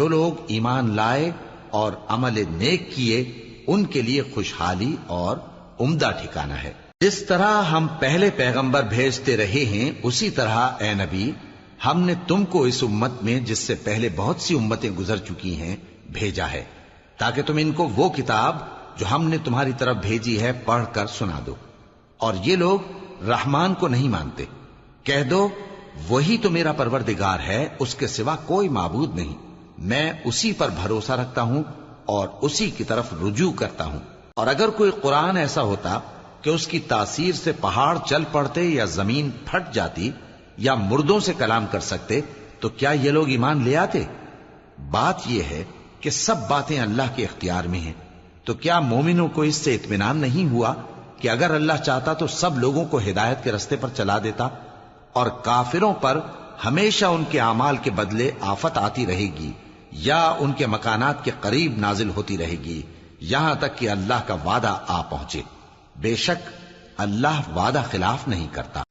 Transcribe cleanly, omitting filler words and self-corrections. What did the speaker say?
لوگ ایمان لائے اور عمل نیک کیے ان کے لیے خوشحالی اور عمدہ ٹھکانہ ہے۔ جس طرح ہم پہلے پیغمبر بھیجتے رہے ہیں اسی طرح اے نبی ہم نے تم کو اس امت میں جس سے پہلے بہت سی امتیں گزر چکی ہیں بھیجا ہے، تاکہ تم ان کو وہ کتاب جو ہم نے تمہاری طرف بھیجی ہے پڑھ کر سنا دو۔ اور یہ لوگ رحمان کو نہیں مانتے۔ کہہ دو وہی تو میرا پروردگار ہے، اس کے سوا کوئی معبود نہیں، میں اسی پر بھروسہ رکھتا ہوں اور اسی کی طرف رجوع کرتا ہوں۔ اور اگر کوئی قرآن ایسا ہوتا کہ اس کی تاثیر سے پہاڑ چل پڑتے یا زمین پھٹ جاتی یا مردوں سے کلام کر سکتے تو کیا یہ لوگ ایمان لے آتے؟ بات یہ ہے کہ سب باتیں اللہ کے اختیار میں ہیں، تو کیا مومنوں کو اس سے اطمینان نہیں ہوا کہ اگر اللہ چاہتا تو سب لوگوں کو ہدایت کے رستے پر چلا دیتا؟ اور کافروں پر ہمیشہ ان کے اعمال کے بدلے آفت آتی رہے گی یا ان کے مکانات کے قریب نازل ہوتی رہے گی یہاں تک کہ اللہ کا وعدہ آ پہنچے۔ بے شک اللہ وعدہ خلاف نہیں کرتا۔